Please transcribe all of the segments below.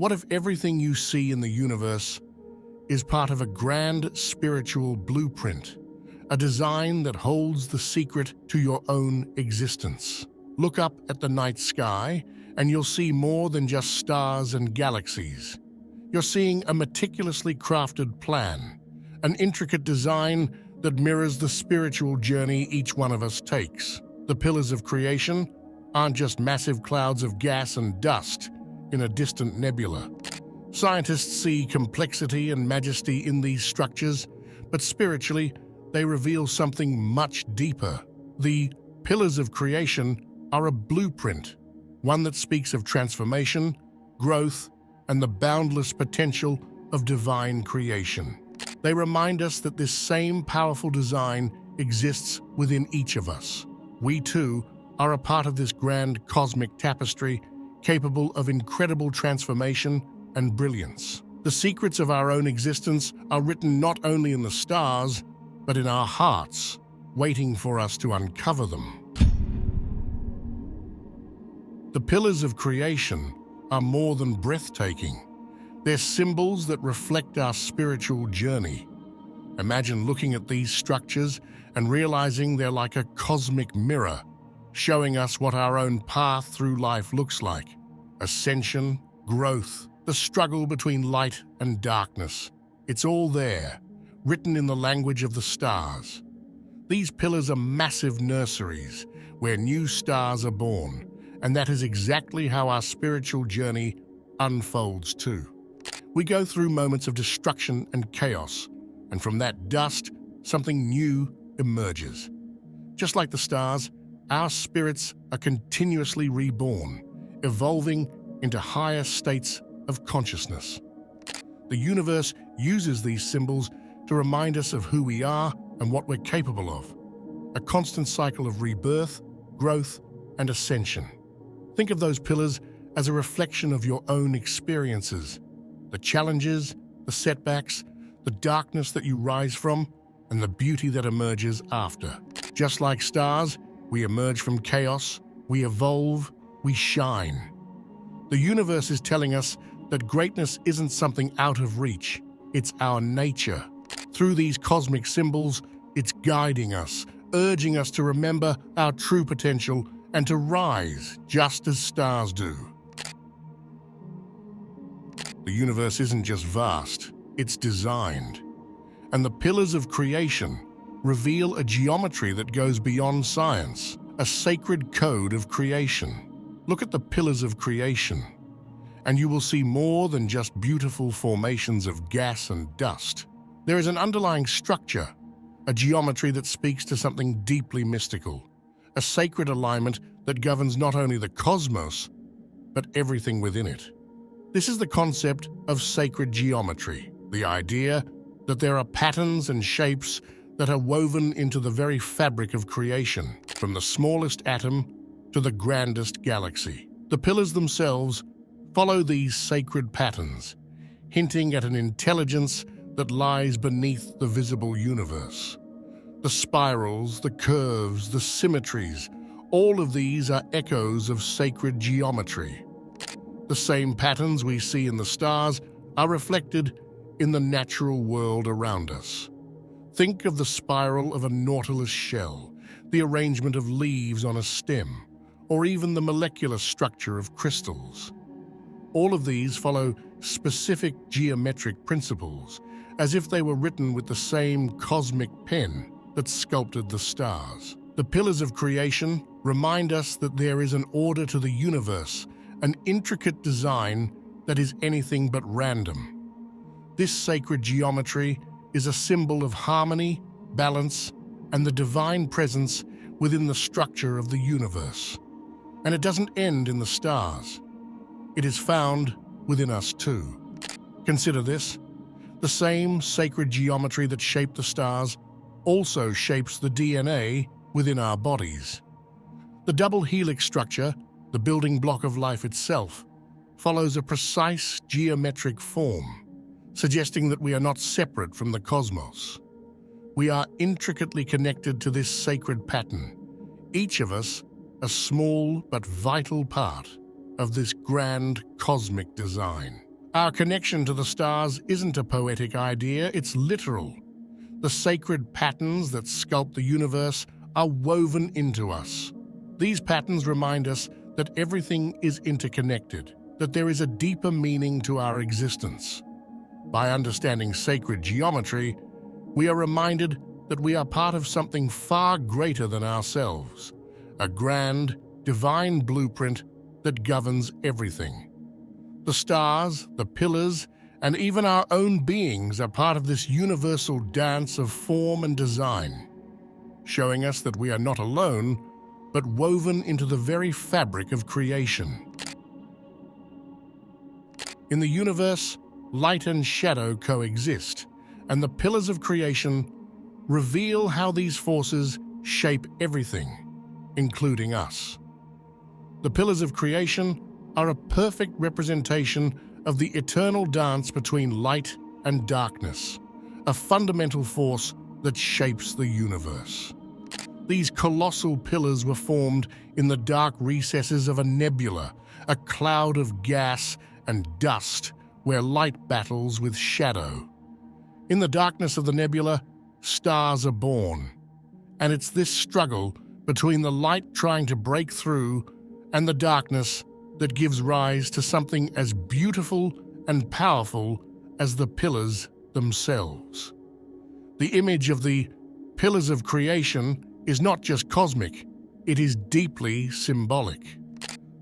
What if everything you see in the universe is part of a grand spiritual blueprint, a design that holds the secret to your own existence? Look up at the night sky, and you'll see more than just stars and galaxies. You're seeing a meticulously crafted plan, an intricate design that mirrors the spiritual journey each one of us takes. The pillars of creation aren't just massive clouds of gas and dust in a distant nebula. Scientists see complexity and majesty in these structures, but spiritually, they reveal something much deeper. The pillars of creation are a blueprint, one that speaks of transformation, growth, and the boundless potential of divine creation. They remind us that this same powerful design exists within each of us. We too are a part of this grand cosmic tapestry, capable of incredible transformation and brilliance. The secrets of our own existence are written not only in the stars, but in our hearts, waiting for us to uncover them. The pillars of creation are more than breathtaking. They're symbols that reflect our spiritual journey. Imagine looking at these structures and realizing they're like a cosmic mirror, showing us what our own path through life looks like. Ascension, growth, the struggle between light and darkness. It's all there, written in the language of the stars. These pillars are massive nurseries where new stars are born, and that is exactly how our spiritual journey unfolds too. We go through moments of destruction and chaos, and from that dust, something new emerges. Just like the stars, our spirits are continuously reborn, evolving into higher states of consciousness. The universe uses these symbols to remind us of who we are and what we're capable of. A constant cycle of rebirth, growth, and ascension. Think of those pillars as a reflection of your own experiences, the challenges, the setbacks, the darkness that you rise from, and the beauty that emerges after. Just like stars, we emerge from chaos, we evolve, we shine. The universe is telling us that greatness isn't something out of reach, it's our nature. Through these cosmic symbols, it's guiding us, urging us to remember our true potential and to rise just as stars do. The universe isn't just vast, it's designed. And the pillars of creation reveal a geometry that goes beyond science, a sacred code of creation. Look at the pillars of creation, and you will see more than just beautiful formations of gas and dust. There is an underlying structure, a geometry that speaks to something deeply mystical, a sacred alignment that governs not only the cosmos, but everything within it. This is the concept of sacred geometry, the idea that there are patterns and shapes that are woven into the very fabric of creation, from the smallest atom to the grandest galaxy. The pillars themselves follow these sacred patterns, hinting at an intelligence that lies beneath the visible universe. The spirals, the curves, the symmetries, all of these are echoes of sacred geometry. The same patterns we see in the stars are reflected in the natural world around us. Think of the spiral of a nautilus shell, the arrangement of leaves on a stem, or even the molecular structure of crystals. All of these follow specific geometric principles, as if they were written with the same cosmic pen that sculpted the stars. The pillars of creation remind us that there is an order to the universe, an intricate design that is anything but random. This sacred geometry is a symbol of harmony, balance, and the divine presence within the structure of the universe. And it doesn't end in the stars. It is found within us too. Consider this. The same sacred geometry that shaped the stars also shapes the DNA within our bodies. The double helix structure, the building block of life itself, follows a precise geometric form, suggesting that we are not separate from the cosmos. We are intricately connected to this sacred pattern, each of us a small but vital part of this grand cosmic design. Our connection to the stars isn't a poetic idea, it's literal. The sacred patterns that sculpt the universe are woven into us. These patterns remind us that everything is interconnected, that there is a deeper meaning to our existence. By understanding sacred geometry, we are reminded that we are part of something far greater than ourselves, a grand, divine blueprint that governs everything. The stars, the pillars, and even our own beings are part of this universal dance of form and design, showing us that we are not alone, but woven into the very fabric of creation. In the universe, light and shadow coexist, and the pillars of creation reveal how these forces shape everything, including us. The pillars of creation are a perfect representation of the eternal dance between light and darkness, a fundamental force that shapes the universe. These colossal pillars were formed in the dark recesses of a nebula, a cloud of gas and dust where light battles with shadow. In the darkness of the nebula, stars are born, and it's this struggle between the light trying to break through and the darkness that gives rise to something as beautiful and powerful as the pillars themselves. The image of the pillars of creation is not just cosmic, it is deeply symbolic.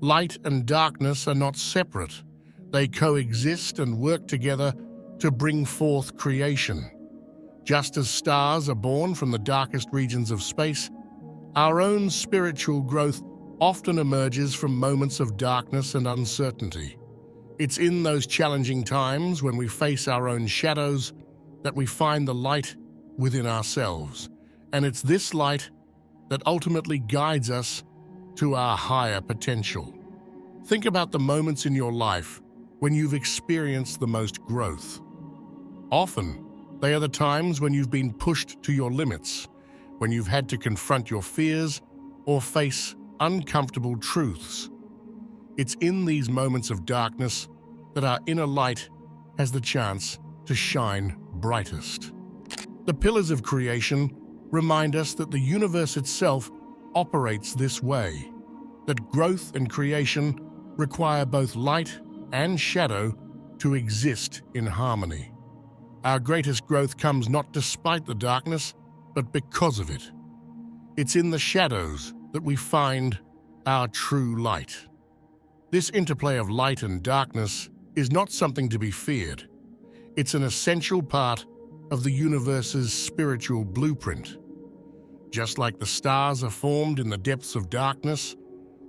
Light and darkness are not separate. They coexist and work together to bring forth creation. Just as stars are born from the darkest regions of space, our own spiritual growth often emerges from moments of darkness and uncertainty. It's in those challenging times when we face our own shadows that we find the light within ourselves. And it's this light that ultimately guides us to our higher potential. Think about the moments in your life when you've experienced the most growth. Often, they are the times when you've been pushed to your limits, when you've had to confront your fears or face uncomfortable truths. It's in these moments of darkness that our inner light has the chance to shine brightest. The pillars of creation remind us that the universe itself operates this way, that growth and creation require both light and shadow to exist in harmony. Our greatest growth comes not despite the darkness, but because of it. It's in the shadows that we find our true light. This interplay of light and darkness is not something to be feared. It's an essential part of the universe's spiritual blueprint. Just like the stars are formed in the depths of darkness,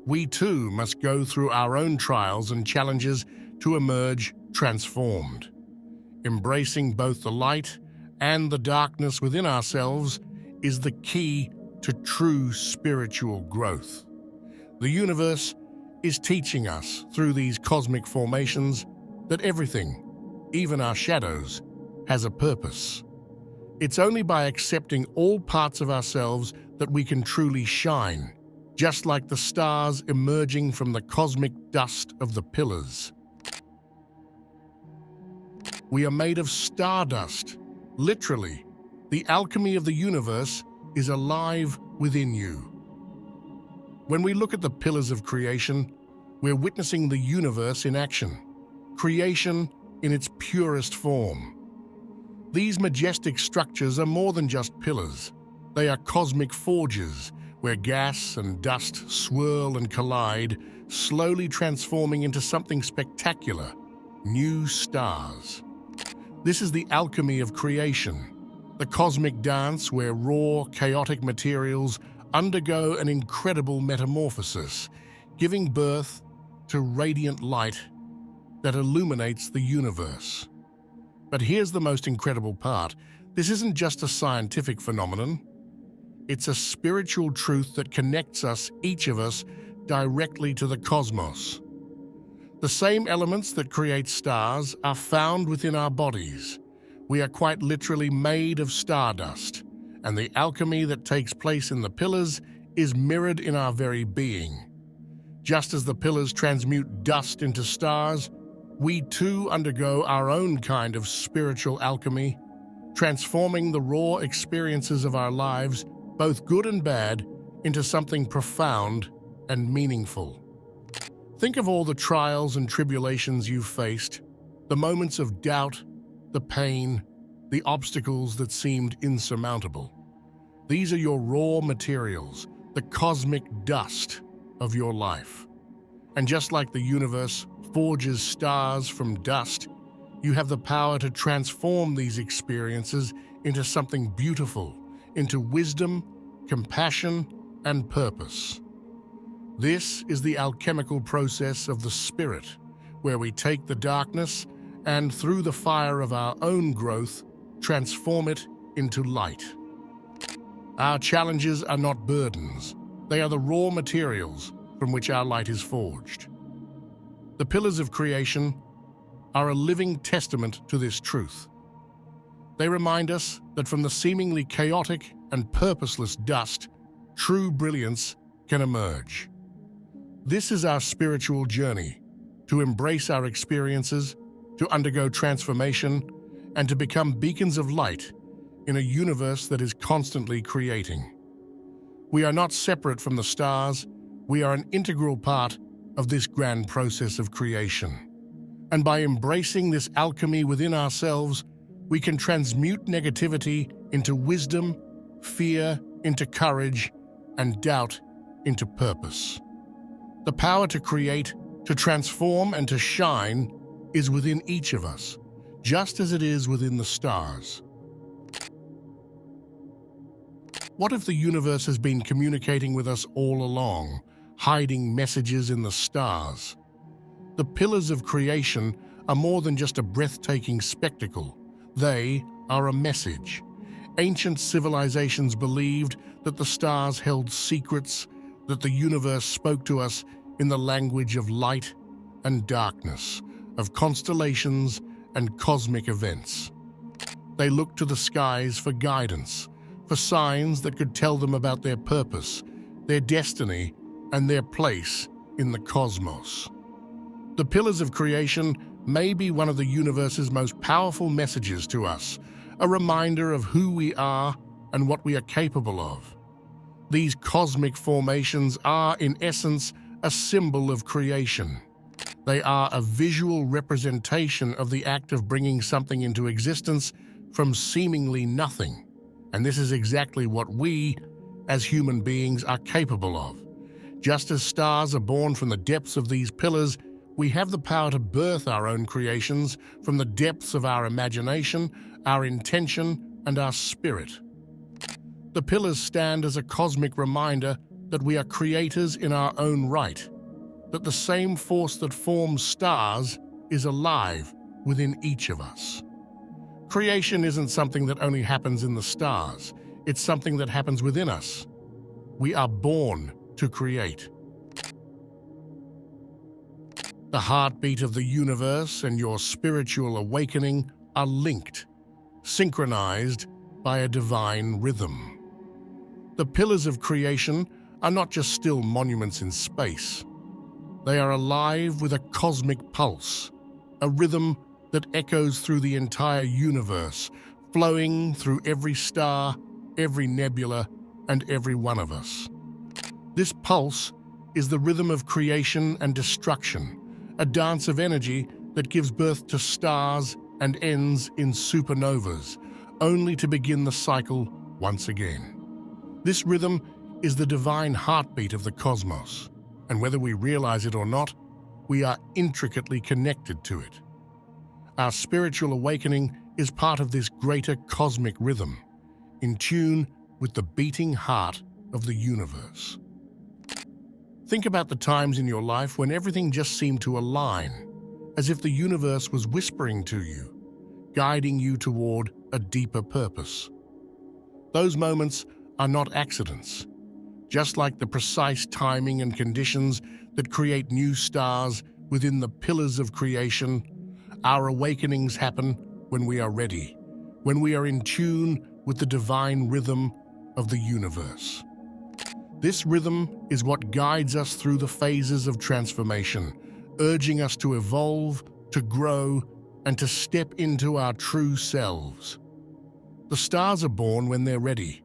we too must go through our own trials and challenges to emerge transformed. Embracing both the light and the darkness within ourselves is the key to true spiritual growth. The universe is teaching us through these cosmic formations that everything, even our shadows, has a purpose. It's only by accepting all parts of ourselves that we can truly shine, just like the stars emerging from the cosmic dust of the pillars. We are made of stardust. Literally, the alchemy of the universe is alive within you. When we look at the pillars of creation, we're witnessing the universe in action, creation in its purest form. These majestic structures are more than just pillars. They are cosmic forges where gas and dust swirl and collide, slowly transforming into something spectacular, new stars. This is the alchemy of creation, the cosmic dance where raw, chaotic materials undergo an incredible metamorphosis, giving birth to radiant light that illuminates the universe. But here's the most incredible part. This isn't just a scientific phenomenon. It's a spiritual truth that connects us, each of us, directly to the cosmos. The same elements that create stars are found within our bodies. We are quite literally made of stardust, and the alchemy that takes place in the pillars is mirrored in our very being. Just as the pillars transmute dust into stars, we too undergo our own kind of spiritual alchemy, transforming the raw experiences of our lives, both good and bad, into something profound and meaningful. Think of all the trials and tribulations you've faced, the moments of doubt, the pain, the obstacles that seemed insurmountable. These are your raw materials, the cosmic dust of your life. And just like the universe forges stars from dust, you have the power to transform these experiences into something beautiful, into wisdom, compassion, and purpose. This is the alchemical process of the spirit, where we take the darkness and, through the fire of our own growth, transform it into light. Our challenges are not burdens. They are the raw materials from which our light is forged. The pillars of creation are a living testament to this truth. They remind us that from the seemingly chaotic and purposeless dust, true brilliance can emerge. This is our spiritual journey, to embrace our experiences, to undergo transformation, and to become beacons of light in a universe that is constantly creating. We are not separate from the stars. We are an integral part of this grand process of creation. And by embracing this alchemy within ourselves, we can transmute negativity into wisdom, fear into courage, and doubt into purpose. The power to create, to transform, and to shine is within each of us, just as it is within the stars. What if the universe has been communicating with us all along, hiding messages in the stars? The pillars of creation are more than just a breathtaking spectacle. They are a message. Ancient civilizations believed that the stars held secrets, that the universe spoke to us in the language of light and darkness, of constellations and cosmic events. They looked to the skies for guidance, for signs that could tell them about their purpose, their destiny, and their place in the cosmos. The pillars of creation may be one of the universe's most powerful messages to us, a reminder of who we are and what we are capable of. These cosmic formations are, in essence, a symbol of creation. They are a visual representation of the act of bringing something into existence from seemingly nothing. And this is exactly what we, as human beings, are capable of. Just as stars are born from the depths of these pillars, we have the power to birth our own creations from the depths of our imagination, our intention, and our spirit. The pillars stand as a cosmic reminder that we are creators in our own right, that the same force that forms stars is alive within each of us. Creation isn't something that only happens in the stars. It's something that happens within us. We are born to create. The heartbeat of the universe and your spiritual awakening are linked, synchronized by a divine rhythm. The pillars of creation are not just still monuments in space. They are alive with a cosmic pulse, a rhythm that echoes through the entire universe, flowing through every star, every nebula, and every one of us. This pulse is the rhythm of creation and destruction, a dance of energy that gives birth to stars and ends in supernovas, only to begin the cycle once again. This rhythm is the divine heartbeat of the cosmos, and whether we realize it or not, we are intricately connected to it. Our spiritual awakening is part of this greater cosmic rhythm, in tune with the beating heart of the universe. Think about the times in your life when everything just seemed to align, as if the universe was whispering to you, guiding you toward a deeper purpose. Those moments are not accidents. Just like the precise timing and conditions that create new stars within the pillars of creation, our awakenings happen when we are ready, when we are in tune with the divine rhythm of the universe. This rhythm is what guides us through the phases of transformation, urging us to evolve, to grow, and to step into our true selves. The stars are born when they're ready,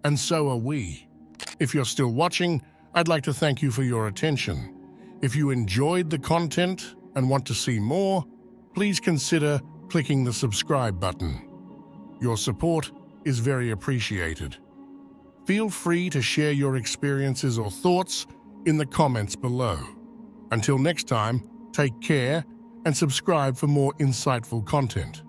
and so are we. If you're still watching, I'd like to thank you for your attention. If you enjoyed the content and want to see more, please consider clicking the subscribe button. Your support is very appreciated. Feel free to share your experiences or thoughts in the comments below. Until next time, take care and subscribe for more insightful content.